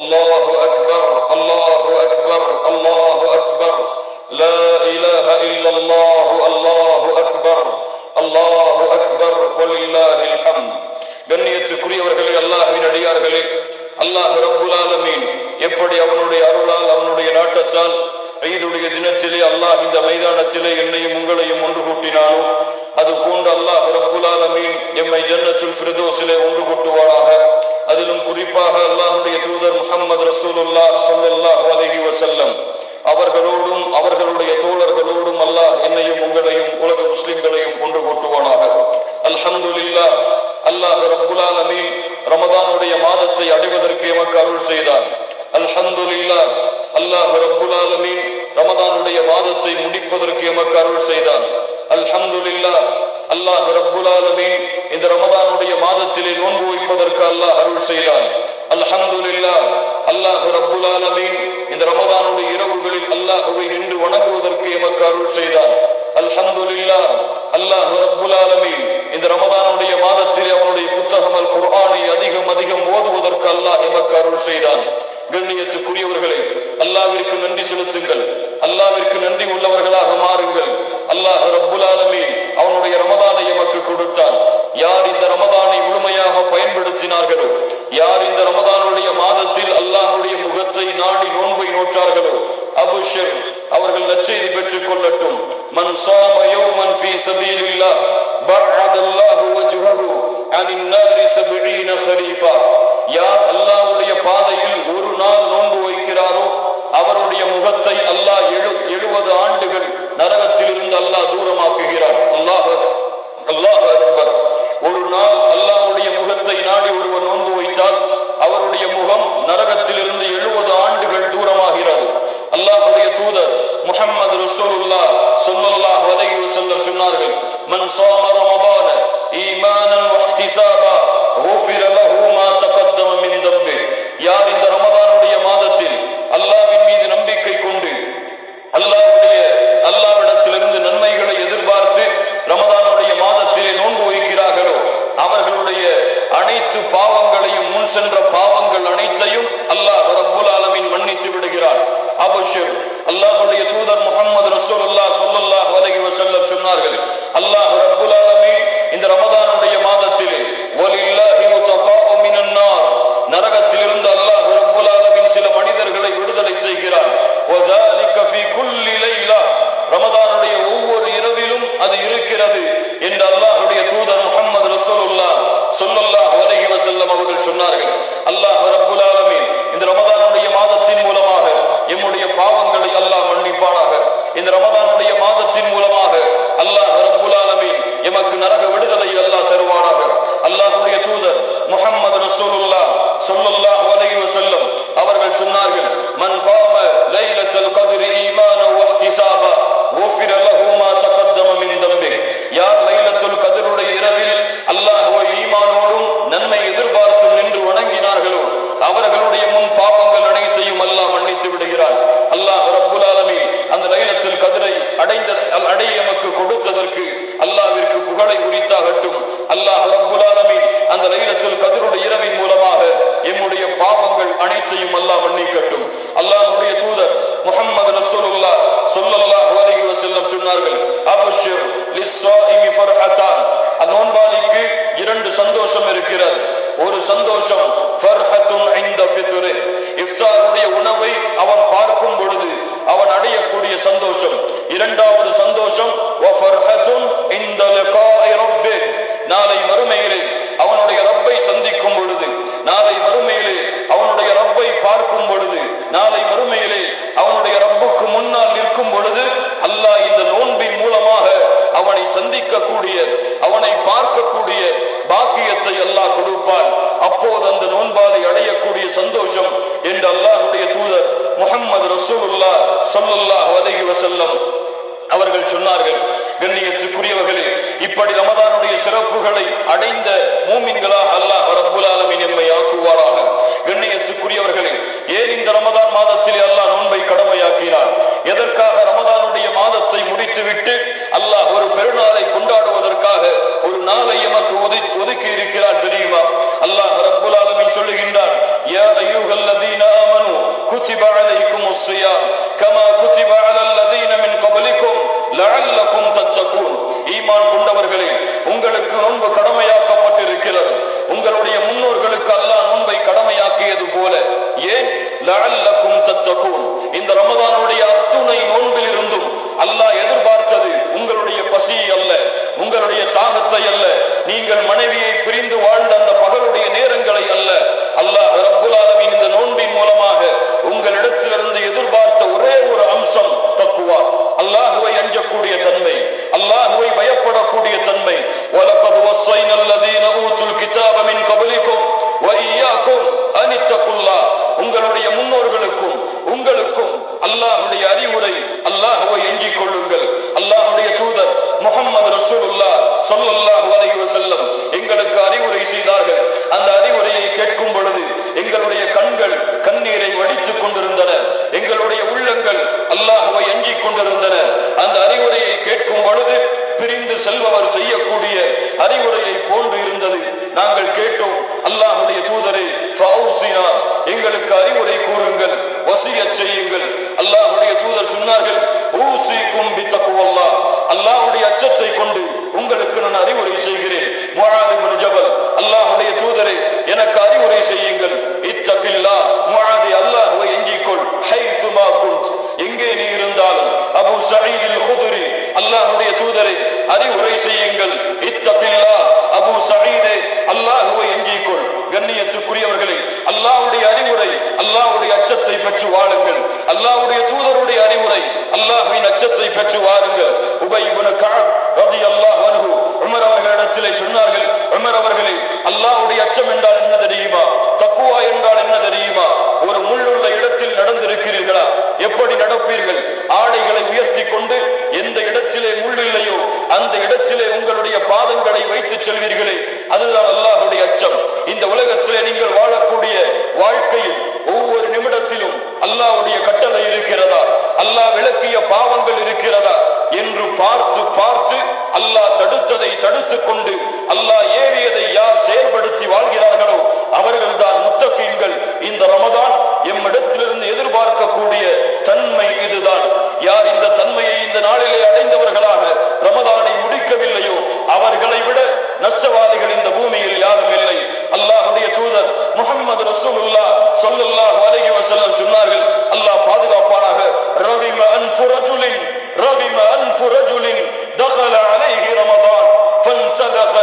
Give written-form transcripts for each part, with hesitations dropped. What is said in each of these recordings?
الله أكبر الله أكبر الله أكبر لا إله إلا الله الله أكبر الله أكبر ولله الحمد. கண்ணியத்துக்குரியவர்களே, அல்லாஹ்வின் அடியார்களே, அல்லாஹ் ரப்புல் ஆலமீன் எப்படி அவனுடைய அருளால் அவனுடைய நாட்டத்தால் ஈதுடைய தினத்திலே அல்லாஹ் இந்த மைதானத்திலே என்னையும் உங்களையும் ஒன்று கூட்டினானோ அது போன்று அல்லாஹ் ரப்புல் ஆலமீன் எம்மை ஜன்னத்துல் ஃபிர்தௌஸிலே ஒன்று கூட்டுவானாக. அதிலும் குறிப்பாக அல்லாஹ்வுடைய தூதர் முஹம்மது ரசூலுல்லாஹ் ஸல்லல்லாஹு அலைஹி வஸல்லம் அவர்களோடும் அவர்களுடைய தோழர்களோடும் அல்லாஹ் என்னையும் உங்களையும் உலக முஸ்லிம்களையும் ஒன்று கூட்டுவானாக. அல்ஹம்துலில்லாஹ், அல்லாஹ் ரப்புல் ஆலமீன் ரமதானுடைய மாதத்தை அடைவதற்கு எமக்கு அருள் செய்தார். அல்ஹம்துலில்லாஹ், அல்லாஹ் ரப்புல் ஆலமீன் ரமதானுடைய மாதத்தை முடிப்பதற்கு எமக்கு அருள் செய்தார். அல்ஹம்துலில்லாஹ், அல்லாஹ் ரப்புல் ஆலமீன் இந்த ரமதானுடைய மாதத்திலே நோன்பு வைப்பதற்கு அல்லாஹ் அருள் செய்தார். அல்ஹம்துலில்லாஹ், அல்லாஹ் ரப்புல் ஆலமீன் இந்த ரமதானுடைய இரவுகளில் அல்லாஹ்வை நின்று வணங்குவதற்கு எமக்கு அருள் செய்தார். அல்ஹம்துலில்லாஹ், அல்லாஹ் ரப்புல் ஆலமீன் இந்த ரமதானுடைய மாதத்திலே அவனுடைய புத்தகம் அல் குர்ஆனை அதிகம் அதிகம் ஓதுவதற்கு அல்லாஹ் எமக்கு அருள் செய்தான். கண்ணியத்துக்குரியவர்களே, அல்லாஹ்விற்கு நன்றி செலுத்துங்கள், அல்லாஹ்விற்கு நன்றி உள்ளவர்களாக மாறுங்கள். அல்லாஹ் ரப்புல் ஆலமீன் அவனுடைய ரமதானை எமக்கு கொடுத்தான். யார் இந்த ரமதானை முழுமையாக பயன்படுத்தினார்களோ, யார் இந்த ரமதானுடைய மாதத்தில் அல்லாஹ்வுடைய முகத்தை நாடி நோன்பை நோற்றார்களோ, அபுஷர், அவர்கள் நற்செய்தி பெற்றுக் கொள்ளட்டும். மன் ஸாம யௌமன் ஃபீ ஸபீலில்லாஹ் பஅதல்லாஹு வஜ்ஹஹு அனின் நாரி 70 ഖരീஃபா. யார் அல்லாஹ்வுடைய பாதையில் ஒரு நாள் நோன்பு வைக்கிறாரோ அவருடைய முகத்தை அல்லாஹ் 70 ஆண்டுகள் நரகத்திலிருந்து அல்லாஹ் தூரமாக்குகிறார். அல்லாஹ் அக்பர். ஒரு நாள் அல்லாஹ்வுடைய முகத்தை நாடி ஒருவர் நோன்பு வைத்தால் அவருடைய முகம் நரகத்திலிருந்து 70 ஆண்டுகள் தூரமாகிறது. அல்லாஹ்வுடைய தூதர் முஹம்மது ரசூலுல்லாஹ் ஸல்லல்லாஹு அலைஹி வஸல்லம் சொன்னார்கள், மன் ஸாம ரமதான ஈமானன் வஹ்திஸாபா குஃபிர லஹு மா தகத்தம மின் தம்பி. யார் இந்த ரமதானுடைய மாதத்தில் அல்லாஹ்வின் மீது நம்பிக்கை கொண்டு அல்லாஹ்விடத்திலிருந்து நன்மைகளை எதிர்பார்த்து ரமதானுடைய மாதத்திலே நோன்பு வைக்கிறார்களோ அவர்களுடைய அனைத்து பாவங்களையும், முன் சென்ற பாவங்கள் அனைத்தையும் அல்லாஹ் ரப்புல் ஆலமீன் மன்னித்து விடுகிறார். அபுஷர், அல்லாஹ்வுடைய தூதர் முஹம்மது ரசூலுல்லாஹ் ஸல்லல்லாஹு அலைஹி வஸல்லம் சொன்னார்கள், அல்லாஹ் ரப்புல் ஆலமீன் இந்த ரமதானுடைய மாதத்திலே வலில்லாஹி முத்தகாஉ மினன் நார், நரகத்திலிருந்து அல்லாஹ் ரப்புல் ஆலமீன் சில மனிதர்களை விடுதலை செய்கிறார். வதாலிக ஃபீ குல்லி லைலா, ரமதானுடைய ஒவ்வொரு இரவிலும் அது இருக்கிறது என்று அல்லாஹ்வுடைய தூதர் முஹம்மது ரசூலுல்லாஹ் ஸல்லல்லாஹு அலைஹி வஸல்லம் அவர்கள் சொன்னார்கள். அல்லாஹ் ரப்புல் ஆலமீன் இந்த ரமதானுடைய மாதத்தின் மூலமாக எம்முடைய பாவங்களை அல்லாஹ் மன்னிப்பானாக. இந்த ரமதானுடைய மாதத்தின் மூலமாக அல்லாஹ் ரப்புல் ஆலமீன் எமக்கு நரக விடுதலை அல்லாஹ் தருவானாக. அல்லாஹ்வுடைய தூதர் முஹம்மது ரசூலுல்லாஹ் ஸல்லல்லாஹு அலைஹி வஸல்லம் அவர்கள் சொன்னார்கள், மன் காம லைலத்துல் கத்ரி ஈமானன் வஹ்திஸாபா குஃபிர லஹு மா தகத்தம மின் தம்பி. யார் லைலத்துல் கத்ருடைய இரவில் அல்லாஹ்வை ஈமானோடும் நன்மை எதிர்பார்த்து நின்று வணங்கினார்களோ அவர்களுடைய முன் பாவங்கள் அனைத்தையும் அல்லாஹ் மன்னித்து விடுகிறான். அல்லாஹ் ரப்புல் ஆலமீன் அந்த லைலத்துல் கத்ரை அடைய எமக்கு கொடுத்ததற்கு அல்லாஹ்விற்கு புகழை உரித்தாகட்டும். அல்லாஹ் ரப்புல் ஆலமீன் அந்த லைலத்துல் கத்ருடைய இரவின் மூலமாக எம்முடைய பாவங்கள் அனைத்தையும் அல்லாஹ் மன்னிக்கட்டும். அல்லாஹ்வுடைய தூதர் முஹம்மது ரசூலுல்லாஹ் ஸல்லல்லாஹு அலைஹி வஸல்லம் சொன்னார்கள், அப்ஷிர் லிஸ்ஸாயிமி ஃபர்ஹதான், நோன்பாளிக்கு 2 சந்தோஷம் இருக்கிறது. ஒரு சந்தோஷம் ஃபர்ஹத்துன் இன்த ஃபித்ரி, இஃப்தாருடைய உணவை அவன் பார்க்கும் பொழுது அவன் அடையக்கூடிய சந்தோஷம். இரண்டாவது சந்தோஷம் வஃபர்ஹத்துன் இன்த லிகாஇ ரப்பி, நாளை மறுமையிலே அவனுடைய ரப்பை சந்திக்கும் பொழுது, நாளை மறுமையிலே அவனுடைய ரப்பை பார்க்கும் பொழுது, நாளை மறுமையிலே அவனுடைய ரப்புக்கு முன்னால் நிற்கும் பொழுது அல்லாஹ் இந்த நோன்பின் மூலமாக அவனை சந்திக்கக்கூடிய, அவனை பார்க்கக்கூடிய பாக்கியத்தை அல்லாஹ் கொடுப்பான். அப்போது அந்த நோன்பாலை அடையக்கூடிய சந்தோஷம் என்று அல்லாஹ்வுடைய தூதர் முஹம்மது ரசூலுல்லாஹ் ஸல்லல்லாஹு அலைஹி வஸல்லம் அவர்கள் சொன்னார்கள். கண்ணியத்துக்குரியவர்களே, இப்படி ரமதானுடைய சிறப்புகளை அடைந்த மூமின்களாக அல்லாஹ் ரப்புல் ஆலமீன் எம்மை ஆக்குவாராக. கண்ணியத்துக்குரியவர்களே, ஏன் இந்த ரமதான் மாதத்திலே அல்லாஹ் நோன்பை கடமையாக்கினார்? எதற்காக ரமதானுடைய மாதத்தை முடித்துவிட்டு அல்லாஹ் ஒரு பெருநாளை கொண்டாடுவதற்காக ஒரு நாளை எமக்கு ஒதுக்கி இருக்கிறார் தெரியுமா? அல்லாஹ் ரப்புல் ஆலமீன் சொல்லுகின்றார், யா அய்யுஹல்லதீன லஅல்லகும் தத்தகூன். இந்த ரமதானுடைய அத்துணை நோன்பில் இருந்தும் அல்லாஹ் எதிர்பார்த்தது உங்களுடைய பசி அல்ல, உங்களுடைய தாகத்தை அல்ல, நீங்கள் மனைவியை பிரிந்து வாழ்ந்த அந்த பகலுடைய நேரங்களை அல்ல. அல்லாஹ் ரப்புல் ஆலமீன் இந்த நோன்பின் மூலமாக உங்களிடத்திலிருந்து எதிர்பார்த்த ஒரே ஒரு அம்சம் தக்வா, அல்லாஹ்வை அஞ்சக்கூடிய தன்மை, அல்லாஹ்வை பயப்படக்கூடிய தன்மை. வலகத் வஸ்ஸைனல் லதீன ஊதுல் கிதாப மின் கப்லிக்கும் வ இய்யாக்கும் அன் இத்தகுல்லாஹ். உங்களுடைய முன்னோர்களுக்கும் உங்களுக்கும் அல்லாஹ்வுடைய அறிவுரை, அல்லாஹ்வை அஞ்சிக் கொள்ளுங்கள். அல்லாஹ்வுடைய தூதர் முஹம்மது ரசூலுல்லாஹ் ஸல்லல்லாஹு அலைஹி வஸல்லம் எங்களுக்கு அறிவுரை செய்தார்கள். அந்த அறிவுரையை கேட்கும் பொழுது எங்களுடைய கண்கள் கண்ணீரை வடித்துக் கொண்டிருந்தன, எங்களுடைய உள்ளங்கள் அல்லாஹ்வை அஞ்சிக் கொண்டிருந்தன. அந்த அறிவுரையை கேட்கும் பொழுது பிரிந்து செல்பவர் செய்யக்கூடிய அறிவுரையை போன்று இருந்தது. நாங்கள் கேட்டோம், அல்லாஹ்வுடைய தூதரே ஃபௌசினா, எங்களுக்கு அறிவுரை கூறுங்கள், வசியத் செய்யுங்கள். அல்லாஹ்வுடைய தூதர் சொன்னார்கள், ஊசிக்கும் பித்தக்வல்லாஹ், அல்லாஹ்வுடைய அச்சத்தை கொண்டு உங்களுக்கு நான் அறிவுரை செய்கிறேன். முஆத் இப்னு ஜபல், அல்லாஹ்வுடைய தூதரே எனக்கு அறிவுரை செய்யுங்கள். இத்தகில்லாஹ், முஆத் அல்லாஹ்வை அஞ்சிக்கொள். ஹைதுமா குன்த், எங்கே நீ இருந்தாலும். அபூ சயீத் அல் குத்ரி, அல்லாஹ்வுடைய தூதரே அறிவுரை செய்யுங்கள். இத்தகில்லாஹ், அபூ சயீதே அல்லாஹ்வை அஞ்சிக்கொள். கண்ணியத்துக்குரியவர்களே, அல்லாஹ்வுடைய அறிவுரை, அல்லாஹ்வுடைய அச்சத்தை பெற்று வாழுங்கள். அல்லாஹ்வுடைய தூதருடைய அறிவுரை, அல்லாஹ்வின் அச்சத்தை பெற்று வாருங்கள். உபை இப்னு கஅப் ரலியல்லாஹு அன்ஹு உமர் அவர்களிடத்திலே சொன்னார்கள், உமர் அவர்களே, அல்லாஹ்வுடைய அச்சம் என்றால் என்ன தெரியுமா? தக்வா என்றால் என்ன தெரியுமா? ஒரு முள்ளுள்ள இடத்தில் நடந்திருக்கிறீர்களா? எப்படி நடப்பீர்கள்? ஆடைகளை உயர்த்தி கொண்டு எந்த இடத்திலே முள் இல்லையோ அந்த இடத்திலே உங்களுடைய பாதங்களை வைத்து செல்வீர்களே, அதுதான் அல்லாஹ்வுடைய அச்சம். இந்த உலகத்திலே நீங்கள் வாழக்கூடிய வாழ்க்கையில் ஒவ்வொரு நிமிடத்திலும் அல்லாஹ்வுடைய கட்டளை இருக்கிறதா, அல்லாஹ் விலக்கிய பாவங்கள் இருக்கிறதா என்று பார்த்து பார்த்து அல்லாஹ் தடுத்ததை தடுத்துக் கொண்டு அல்லாஹ் ஏவியதை யார் செயல்படுத்தி வாழ்கிறார்களோ அவர்கள்தான் முத்தகீன்கள். இந்த ரமதான் எம்மிடத்திலிருந்து எதிர்பார்க்கக்கூடிய தன்மை இதுதான். யார் இந்த தன்மையை இந்த நாளிலே அடைந்தவர்களாக ரமதானை முடிக்கவில்லையோ அவர்களை விட நஷ்டவாதிகள் இந்த பூமியில் யாரும் இல்லை. அல்லாஹ்வுடைய தூதர் முஹம்மது ரசூலுல்லாஹ் ஸல்லல்லாஹு அலைஹி வஸல்லம் சொன்னார்கள், அல்லாஹ் பாதுகாப்பானாக, ரகிம அன்ஃபு ரஜுலின் ரகிம அன்ஃபு ரஜுலின் தகல அலைஹி ரமதான் ஃபன்ஸலக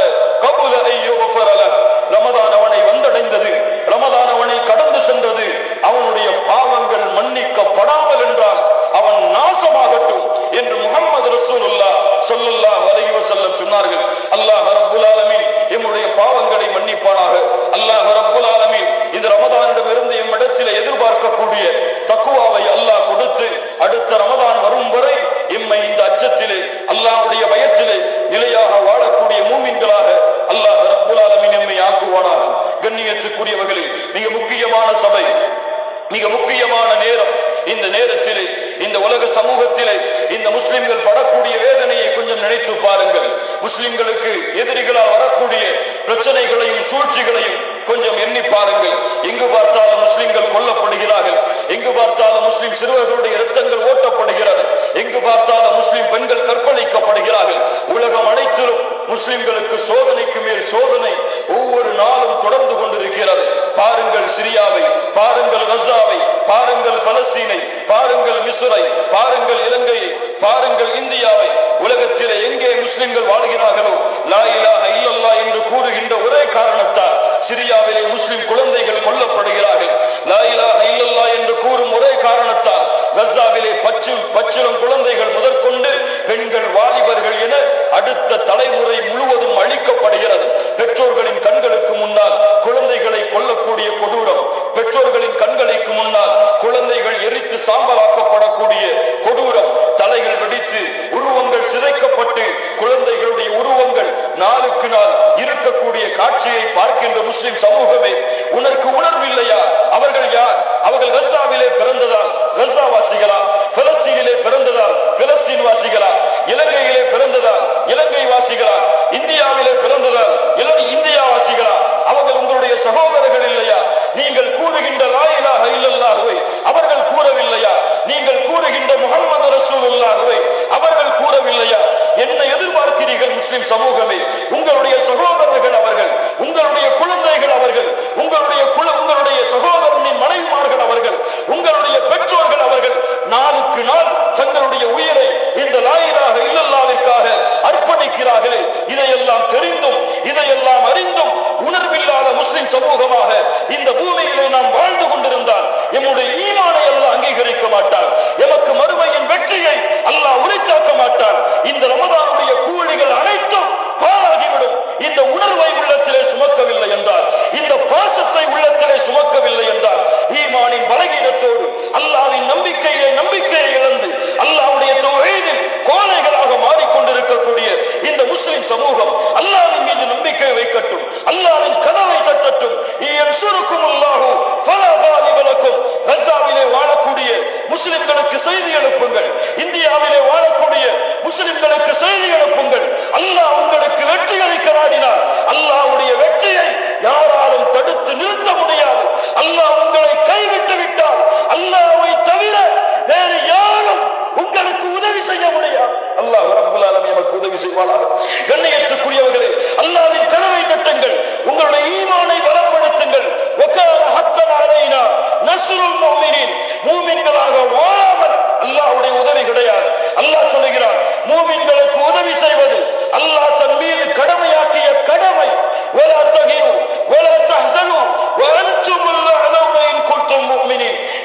கபுல அன் யுஃபர லஹ். ரமதான் அவனை வந்தடைந்தது, ரமதான் அவனை கடந்து சென்றது, அவனுடைய பாவங்கள் மன்னிக்கப்படாமல் என்றால் அவன் நாசமாகட்டும் என்று முஹம்மது ரசூலுல்லாஹ் ஸல்லல்லாஹு அலைஹி வஸல்லம் சொன்னார்கள். அல்லாஹ் ரப்புல் ஆலமீன் எம்முடைய பாவங்களை மன்னிப்பானாக. அல்லாஹ் ரப்புல் ஆலமீன் இந்த ரமதானிடமிருந்து எம்மிடத்தில் எதிர்பார்க்கக்கூடிய தக்வாவை அல்லாஹ் கொடுத்து அடுத்த ரமதான் வரும் வரை எம்மை இந்த அச்சத்திலே அல்லாஹ்வுடைய பயத்திலே நிலையாக வாழக்கூடிய மூமின்களாக அல்லாஹ் ரப்புல் ஆலமீன் எம்மை ஆக்குவானாக. கண்ணியத்துக்குரியவர்களே, மிக முக்கியமான சபை, மிக முக்கியமான நேரம். இந்த நேரத்திலே இந்த உலக சமூகத்திலே இந்த முஸ்லிம்கள் படக்கூடிய வேதனையை கொஞ்சம் நினைத்து பாருங்கள். முஸ்லிம்களுக்கு எதிரிகளால் வரக்கூடிய பிரச்சனைகளையும் சூழ்ச்சிகளையும் கொஞ்சம் எண்ணி பாருங்கள். எங்கு பார்த்தாலும் முஸ்லிம்கள் கொல்லப்படுகிறார்கள், எங்கு பார்த்தாலும் முஸ்லிம் சிறுவர்களுடைய இரத்தங்கள் ஓட்டப்படுகிறது, எங்கு பார்த்தாலும் முஸ்லிம் பெண்கள் கற்பழிக்கப்படுகிறார்கள். உலகம் அனைத்திலும் முஸ்லிம்களுக்கு சோதனைக்கு மேல் சோதனை ஒவ்வொரு நாளும் தொடர்ந்து கொண்டிருக்கிறது. பாருங்கள் சிரியாவை, பாருங்கள் கஸாவை, பாருங்கள் பலஸ்தீனை, பாருங்கள் மிஸ்ரை, பாருங்கள் இலங்கையை, பாருங்கள் இந்தியாவை. உலகத்திலே எங்கே முஸ்லிம்கள் வாழ்கிறார்களோ லா இலாஹ இல்லல்லாஹ் என்று கூறுகின்ற ஒரே காரணத்தால் சிரியாவிலே முஸ்லிம் குழந்தைகள் கொல்லப்படுகிறார்கள். லா இலாஹ இல்லல்லாஹ் என்று கூறும் ஒரே காரணத்தால் கஸாவிலே பச்சிளம் குழந்தைகள் முதற்கொண்டு பெண்கள், வாலிபர்கள் என அடுத்த தலைமுறை முழுவதும் அழிக்கப்படுகிறது. பெற்றோர்களின் கண்களுக்கு முன்னால் குழந்தைகளை கொல்லக்கூடிய கொடூரம், பெற்றோர்களின் கண்களுக்கு முன்னால் குழந்தைகள் எரித்து சாம்பலாக்கப்படக்கூடிய கொடூரம், தலைகள் வெடித்து உருவங்கள் சிதைக்கப்பட்டு குழந்தைகளுடைய உருவங்கள் நாளுக்கு நாள் இருக்கக்கூடிய காட்சியை பார்க்கின்ற முஸ்லிம் சமூகமே, உனக்கு உணர்வில்லையா? அவர்கள் யார்? அவர்கள் கஸாவிலே பிறந்ததால் கஸாவாசிகளா? பலஸ்தீனிலே பிறந்ததால் பலஸ்தீன் வாசிகளா? இலங்கையிலே பிறந்ததால் இலங்கை வாசிகளா? இந்தியாவிலே பிறந்ததால் இந்தியா வாசிகளா? அவர்கள் உங்களுடைய சகோதரர்கள் இல்லையா? நீங்கள் கூறுகின்ற லா இலாஹ இல்லல்லாஹ்வை அவர்கள் கூறவில்லையா? நீங்கள் கூறுகின்ற முஹம்மது ரசூலுல்லாஹ்வை அவர்கள் கூறவில்லையா? என்ன எதிர்பார்க்கிறீர்கள் முஸ்லிம் சமூகமே? உங்களுடைய சகோதரர்கள் அவர்கள், உங்களுடைய குழந்தைகள் அவர்கள்,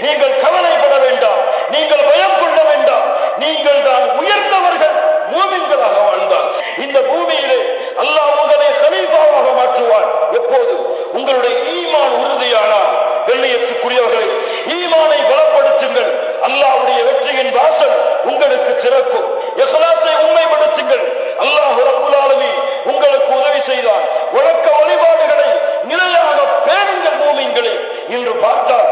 நீங்கள் கவலைப்பட வேண்டாம், நீங்கள் பயம் கொள்ள வேண்டாம். நீங்கள் தான் உயர்ந்தவர்கள் மூமின்களாக வாழ்ந்தால் இந்த பூமியிலே அல்லாஹ் உங்களை கலீஃபாவாக மாற்றுவார். எப்போது உங்களுடைய ஈமான் உறுதியானால். கண்ணியத்துக்குரியவர்களை, ஈமானை பலப்படுத்துங்கள், அல்லாஹ்வுடைய வெற்றியின் வாசல் உங்களுக்கு திறக்கும். இஹ்லாஸை உண்மைப்படுத்துங்கள், அல்லாஹ் ரப்பல் ஆலமீன் உங்களுக்கு உதவி செய்தார். வணக்க வழிபாடுகளை நிலையாக பேணுங்கள் மூமின்களே. இன்று பார்த்தால்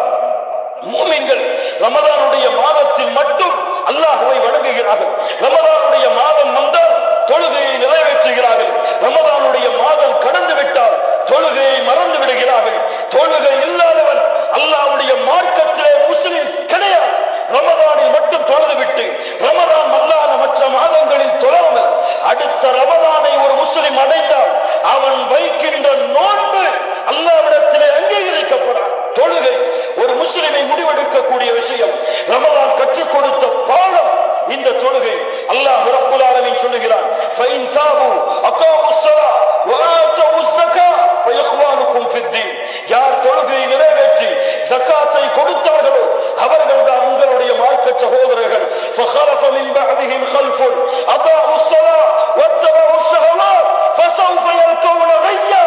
மூமின்கள் ரமதானுடைய மாதத்தில் மட்டும் அல்லாஹ்வை வணங்குகிறார்கள். ரமதானுடைய மாதம் வந்தால் தொழுகையை நிறைவேற்றுகிறார்கள். ரமதானுடைய மாதம் கடந்து விட்டால் தொழுகையை மறந்து விடுகிறார்கள். தொழுகை இல்லாதவன் அல்லாஹ்வுடைய மார்க்கத்திலே முஸ்லிம் கிடையாது. ரமதானில் மட்டும் தொழுதுவிட்டு ரமதான் அல்லாத மற்ற மாதங்களில் தொழாமல் அடுத்த ரமதானை ஒரு முஸ்லிம் அடைந்தால் அவன் வைக்கின்ற நோன்பு அல்லாஹ்விடத்திலே அங்கீகரிக்கப்படாது. தொழுகை ஒரு முஸ்லிமை முடிவெடுக்கக்கூடிய விஷயம். ரமதான் கற்றுக் கொடுத்த பாடம் இந்த தொழுகை. அல்லாஹ் ரப்பல் ஆலமீன் சொல்லுகிறான், ஃபைன் தாபு அகாமுஸ் ஸலா வ ஆதவுஸ் ஸகா ஃபயஹ்வானுக்கும் ஃபித்தீன். யார் தொழுகையை நிறைவேற்றி ஜகாத்தை கொடுத்தார்களோ அவர்கள் தான் உங்களுடைய மார்க்க சகோதரர்கள். ஃபஹலஃப மின் பஅதிஹிம் கல்ஃபுன் அதாஉஸ் ஸலா வத்தபஉஷ் ஷஹவாத் ஃபஸௌஃப யல்கௌன கய்யா.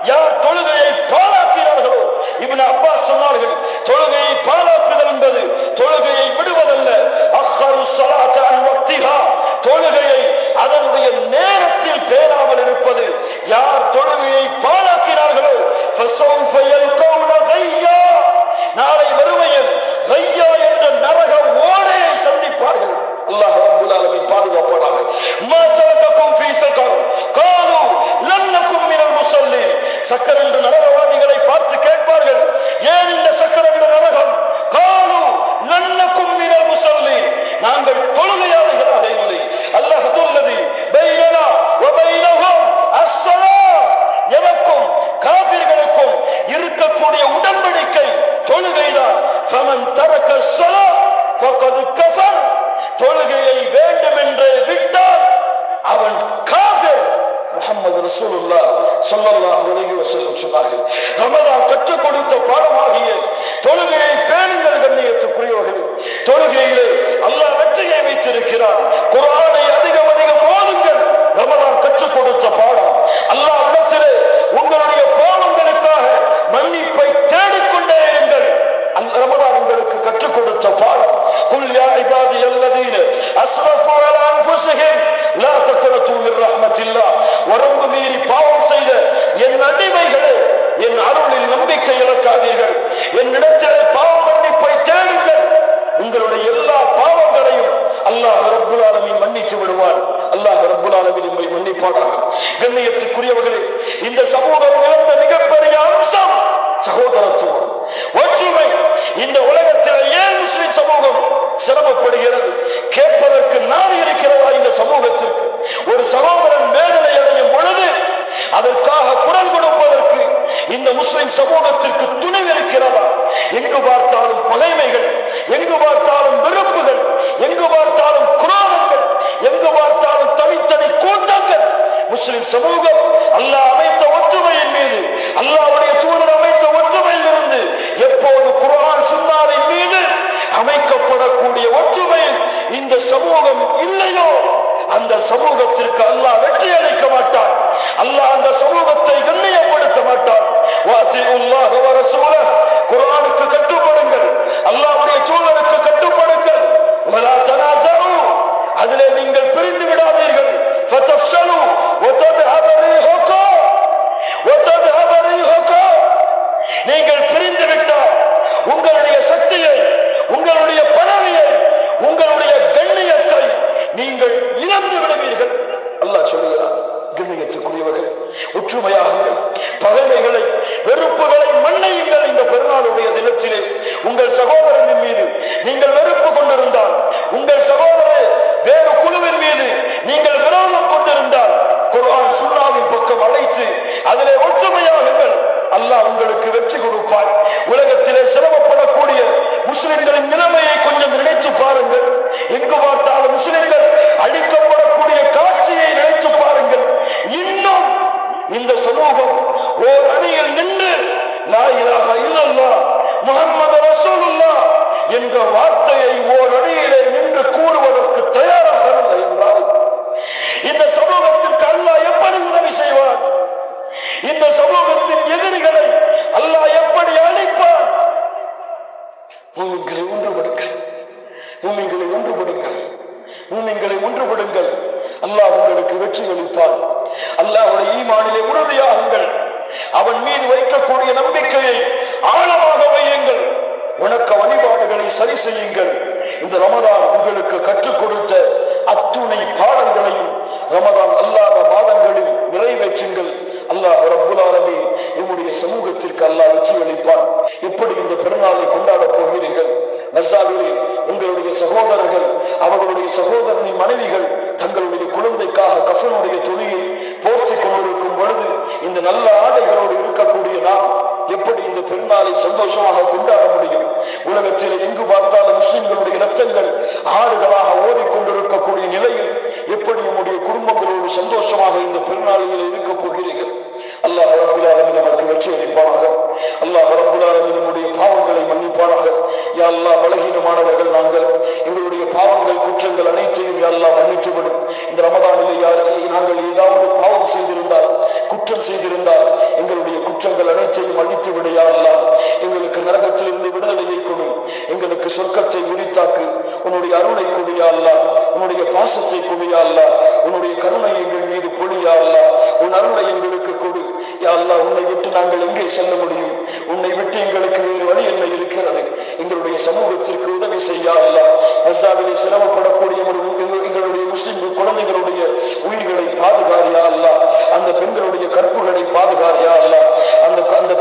யார் தொழுகையை பாழாக்கிறார்களோ, இப்னு அப்பாஸ் சொன்னார்கள், தொழுகையை பாழாக்குதல் என்பது தொழுகையை விடுவதல்ல, அஹ்ஹரு ஸலாத அன் வக்திஹா, தொழுகையை அதனுடைய நேரத்தில் பேணாமல் இருப்பது. யார் தொழுகையை பாழாக்கினார்களோ ஃபஸௌஃப யல்கௌன கய்யா, நாளை மறுமையில் கய்யா என்ற நரக ஓடையை சந்திப்பார்கள். அல்லாஹ் ரப்பல் ஆலமீன் பாதுகாப்பானாக. மா ஸலககும் ஃபீ ஸகர் காலு லன் நகும் மினல் முஸல்லீன். சக்கர் என்ற நரகவாதிகளை பார்த்து கேட்பார்கள், ஏன் இந்த சக்கர் என்ற நரகம்? காலு லன் நகும் மினல் முஸல்லீன், நாங்கள் தொழுகையாளிகளாக இல்லை. அல்லாஹ் துல்லதி பைனனா வ பைனஹும் அஸ்ஸலா, எமக்கும் காஃபிர்களுக்கும் இருக்கக்கூடிய உடன்படிக்கை தொழுகைதான். ஃபமன் தரக ஸலா ஃபகத் கஃபர், தொழுகையை வேண்டுமென்றே விட்டால் அவன் காஃபிர். முஹம்மது ரசூலுல்லாஹ் ஸல்லல்லாஹு அலைஹி வஸல்லம் சொன்னார்கள், ரமதான் கற்றுக் கொடுத்த பாடமாகிய தொழுகையை பேணுங்கள். கண்ணியத்துக்குரியவர்களே, தொழுகையிலே அல்லாஹ் வெற்றியை வைத்திருக்கிறார். குர்ஆனை அதிகம் அதிகம் ஓதுங்கள். ரமதான் கற்றுக் கொடுத்த பாடம். அல்லாஹ்விடத்திலே உங்களுடைய பாவங்களுக்காக மன்னிப்பை தேடிக்கொண்டே இருங்கள். ரமதான் உங்களுக்கு கற்றுக் கொடுத்த பாடம். குல் யா இபாதி அல்லதீன அஸ்ரஃபு அலா அன்ஃபுஸிஹிம் லா தக்னது மின் ரஹ்மத்தில்லாஹ், வரம்பு மீறி பாவம் செய்த என் அடிமைகளே, என் அருளில் நம்பிக்கை இழக்காதீர்கள், என்னிடத்திலே பாவ மன்னிப்பை தேடுங்கள். உங்களுடைய எல்லா பாவங்களையும் அல்லாஹ் ரப்பல் ஆலமீன் மன்னித்து விடுவார். அல்லாஹ் ரப்பல் ஆலமீன் உம்மை மன்னிப்பானாக. கண்ணியத்துக்குரியவர்களே, இந்த சமூகம் இழந்த மிகப்பெரிய அம்சம் சகோதரத்துவம், ஒற்றுமை. இந்த உலகத்தில் ஏன் முஸ்லிம் சமூகம் சிரமப்படுகிறது? கேட்பதற்கு நாதி இருக்கிறதா இந்த சமூகத்திற்கு? ஒரு சகோதரன் மேல்நிலை அடையும் பொழுது அதற்காக குரல் கொடுப்பதற்கு இந்த முஸ்லிம் சமூகத்திற்கு துணிவு இருக்கிறதா? எங்கு பார்த்தாலும் பகைமைகள், எங்கு பார்த்தாலும் வெறுப்புகள், எங்கு பார்த்தாலும் குரோதங்கள், எங்கு பார்த்தாலும் தனித்தனி கூட்டங்கள். முஸ்லிம் சமூகம் அல்லாஹ் அமைத்த ஒற்றுமையின் மீது, அல்லாஹ்வுடைய தூதர் அமைத்த ஒற்றுமையில் இருந்து எப்போது குர்ஆன் சுன்னாவின் மீது அமைக்கப்படக்கூடிய ஒற்றுமையில் இந்த சமூகம் இல்லையோ அந்த சமூகத்திற்கு அல்லாஹ் வெற்றி அளிக்க மாட்டான். அல்லாஹ் அந்த சமூகத்தை கண்ணியப்படுத்த மாட்டான். வாத்தியுல்லாஹ வ ரசூலஹ், குர்ஆனுக்கு கட்டுப்படுங்கள், அல்லாஹ்வுடைய தூதருக்கு கட்டுப்படுங்கள். வலா தனாஸு, அதிலே நீங்கள் பிரிந்து விடாதீர்கள். ஃபதஃஷலு வ தذهب ரீஹுக்கும் வ தذهب ரீஹுக்கும், நீங்கள் பிரிந்து விட்டால் உங்களுடைய சக்தியை, உங்களுடைய பதவியை, உங்களுடைய கண்ணியத்தை நீங்கள் இழந்து விடுவீர்கள். அல்லாஹ் சொல்லுகிறார். கண்ணியத்துக்குரியவர்களே, ஒற்றுமையாகுங்கள், பகைமைகளை வெறுப்புகளை மன்னியுங்கள். இந்த பெருநாளுடைய தினத்திலே உங்கள் சகோதரனின் மீது நீங்கள் வெறுப்பு கொண்டிருந்தால், உங்கள் சகோதரர் வேறு குழுவின் மீது நீங்கள் விரோதம் கொண்டிருந்தால் குர்ஆன் சுன்னாவின் பக்கம் அழைத்து அதிலே ஒற்றுமையாகுங்கள். அல்லாஹ் உங்களுக்கு வெற்றி கொடுப்பார். உலகத்திலே சிரமப்படக்கூடிய முஸ்லிம்களின் நிலைமையை கொஞ்சம் நினைத்து பாருங்கள். எங்கு பார்த்தாலும் முஸ்லிம்கள் அழிக்கப்படக்கூடிய காட்சியை நினைத்து பாருங்கள். இன்னும் இந்த சமூகம் ஓர் அணியில் நின்று லா இலாஹா இல்லல்லாஹ் முஹம்மது ரசூலுல்லாஹ் மூமின்களை ஒன்றுபடுங்கள், மூமின்களை ஒன்றுபடுங்கள், மூமின்களை ஒன்றுபடுங்கள். அல்லாஹ் உங்களுக்கு வெற்றி அளிப்பான். அல்லாஹ்வுடைய ஈமானிலே உறுதியாகுங்கள். அவன் மீது வைக்கக்கூடிய நம்பிக்கையை ஆழமாக வையுங்கள். வணக்க வழிபாடுகளை சரி செய்யுங்கள். இந்த ரமதான் உங்களுக்கு கற்றுக் கொடுத்த அத்துணை பாடங்களையும் ரமதான் அல்லாத மாதங்களில் நிறைவேற்றுங்கள். அல்லாஹ் ரப்புல் ஆலமீன் நம்முடைய சமூகத்திற்கு அல்லாஹ் வெற்றி அளிப்பான். எப்படி இந்த பெருநாளை கொண்டாடப் போகிறீர்கள்? நஸாவிலே உங்களுடைய சகோதரர்கள், அவர்களுடைய சகோதரனின் மனைவிகள் தங்களுடைய குழந்தைக்காக கஃனுடைய துணியை போர்த்தி கொண்டிருக்கும் பொழுது இந்த நல்ல ஆடைகளோடு இருக்கக்கூடிய நாம் எப்படி இந்த பெருநாளை சந்தோஷமாக கொண்டாட முடியும்? உலகத்தில் எங்கு பார்த்தாலும் முஸ்லிம்களுடைய இரத்தங்கள் ஆறுகளாக ஓடிக்கொண்டிருக்கக்கூடிய நிலையில் எப்படி நம்முடைய குடும்பங்களோடு சந்தோஷமாக இந்த பெருநாளில் இருக்க போகிறீர்கள்? அல்லாஹ் ரப்புல் ஆலமீன் நமக்கு வெற்றி அளிப்பானாக. அல்லாஹ் ரப்புல் ஆலமீன் நம்முடைய பாவங்களை மன்னிப்பானாக. யா அல்லாஹ், பலகீனமானவர்கள் நாங்கள், எங்களுடைய பாவங்கள் குற்றங்கள் அனைத்தையும் யா அல்லாஹ் மன்னித்துவிடும். இந்த ரமதானிலே நாங்கள் ஏதாவது பாவம் செய்திருந்தால், குற்றம் செய்திருந்தால் எங்களுடைய குற்றங்கள் அனைத்தையும் மன்னித்து விடு யா அல்லாஹ். எங்களுக்கு நரகத்திலிருந்து விடுதலையை கொடு, எங்களுக்கு சொர்க்கத்தை உரித்தாக்கு, உன்னுடைய அருளை கொடு யா அல்லாஹ், உன்னுடைய பாசத்தை கொடு யா அல்லாஹ், உன்னுடைய கருணை எங்கள் மீது பொழி யா அல்லாஹ், உன் அருளை எங்களுக்கு கொடு யா அல்லாஹ். உன்னை விட்டு நாங்கள் எங்கே செல்ல முடியும்? உன்னை விட்டு எங்களுக்கு வேறு வழி என்ன இருக்கிறது? எங்களுடைய சமூகத்திற்கு உதவி செய்ய அல்லாஹ். கஸாவிலே சிரமப்படக்கூடிய எங்களுடைய முஸ்லிம் குழந்தைகளுடைய உயிர்களை பாதுகாரியா அல்லாஹ். அந்த பெண்களுடைய கற்புகளை பாதுகாரியா அல்லாஹ். அந்த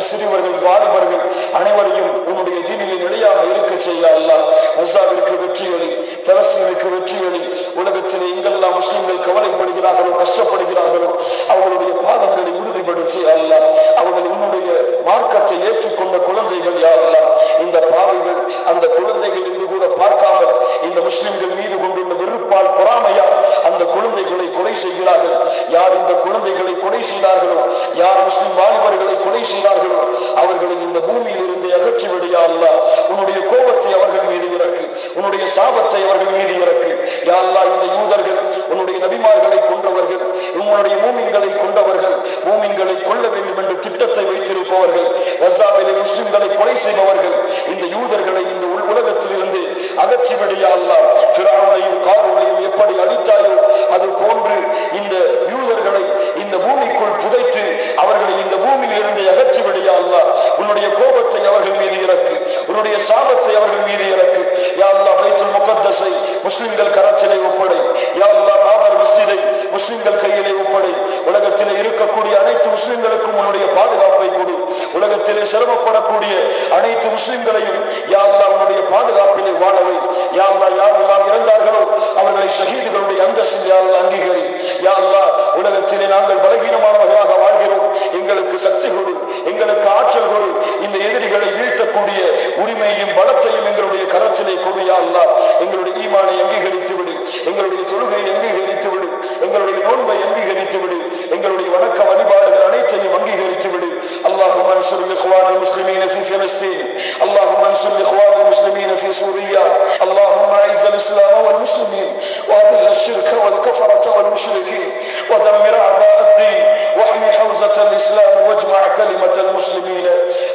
சிறுவர்கள், வாலிபர்கள் அனைவரையும் உன்னுடைய தீனிலே நிலையாக இருக்க செய்ய அல்லாஹ். கஸாவிற்கு வெற்றியளி, பலஸ்தீனுக்கு வெற்றியளி. உலகத்திலே எங்கெல்லாம் முஸ்லிம்கள் கவலைப்படுகிறார்களோ, கஷ்டப்படுகிறார்களோ அவர்களுடைய பாதங்களை உறுதிப்படுத்தி அல்லாஹ். அவர்கள் உன்னுடைய மார்க்கத்தை ஏற்றுக்கொண்ட குழந்தைகள் யா அல்லாஹ். இந்த பாவிகள் அந்த குழந்தைகள் என்று கூட பார்க்காமல் இந்த முஸ்லிம்கள் மீது கொண்டுள்ள வெறுப்பால், பொறாமையால் அந்த குழந்தைகளை கொலை செய்கிறார்கள். யார் இந்த குழந்தைகளை கொலை செய்தார்களோ, யார் முஸ்லிம் வாலிபர்களை கொலை செய்தார்களோ அவர்களை இந்த பூமியில் இருந்து அகற்றிவிடையா அல்லாஹ். உன்னுடைய கோபத்தை அவர்கள் மீது இறக்கு, உன்னுடைய சாபத்தை அவர்கள் மீது இறக்கு யா அல்லாஹ். இந்த யூதர்கள் உன்னுடைய நபிமார்களை கொன்றவர்கள், உன்னுடைய மூமின்களை கொண்டவர்கள், மூமின்களை கொல்ல வேண்டும் என்று திட்டத்தை வைத்திருப்பவர்கள், கஸாவிலே முஸ்லிம்களை கொலை செய்பவர்கள், இந்த யூதர்களை இந்த உலகத்தில் இருந்து அகற்றிவிடையா அல்லாஹ். ஃபிரௌனையும் காரூனையும் எப்படி அழித்தாயோ அது போன்று இந்த யூதர்களை இந்த பூமிக்குள் புதைத்து அவர்களை இந்த பூமியில் இருந்து அகற்றிவிடையா அல்லாஹ். உன்னுடைய கோபத்தை அவர்கள் மீது இறக்கு, உன்னுடைய சாபத்தை அவர்கள் மீது இறக்கு யா அல்லாஹ். பைத்துல் முகத்தஸை முஸ்லிம்கள் கரத்திலே ஒப்படை யா அல்லாஹ். பாபர் மஸ்ஜிதை முஸ்லிம்கள் கையிலே ஒப்படை. உலகத்திலே இருக்கக்கூடிய அனைத்து முஸ்லிம்களுக்கும் உன்னுடைய பாதுகாப்பை கொடு. உலகத்திலே சிரமப்படக்கூடிய அனைத்து முஸ்லிம்களையும் யா அல்லாஹ் உன்னுடைய பாதுகாப்பிலே வாழவை யா அல்லாஹ். யாரெல்லாம் இறந்தார்களோ அவர்களை ஷஹீதுகளுடைய அந்தஸ்தில் யா அல்லாஹ் அங்கீகரி யா அல்லாஹ். உலகத்திலே நாங்கள் பலகீனமானவர்களாக வாழ்கிறோம், எங்களுக்கு சக்தி கொடு, எங்களுக்கு ஆற்றல் கொடு. இந்த எதிரிகளை வீழ்த்தக்கூடிய உரிமையும் பலத்தையும் எங்களுடைய கரத்திலே கொடு யா அல்லாஹ். எங்களுடைய ஈமானை அங்கீகரித்து விடு, எங்களுடைய தொழுகையை அங்கீகரித்து விடு, எங்களுடைய நோன்பை அங்கீகரித்து விடு, எங்களுடைய வணக்க வழிபாடுகள் அனைத்தையும் அங்கீகரித்து விடு. اللهم انصر الاخوان المسلمين في فلسطين، اللهم انصر الاخوان المسلمين في سوريا، اللهم اعز الاسلام والمسلمين واذل الشرك والكفرة والمشركين ودمر اعداء الدين واحمي حوزة الاسلام واجمع كلمة المسلمين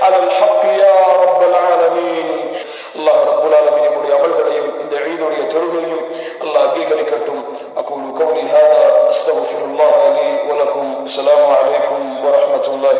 على الحق يا رب العالمين. الله رب العالمين நம்முடைய அமல்களையும் இந்த ஈதுடைய தொழுகையும் அல்லாஹ் அங்கீகரிக்கட்டும். أقول قولي هذا أستغفر الله لي ولكم. السلام عليكم ورحمة الله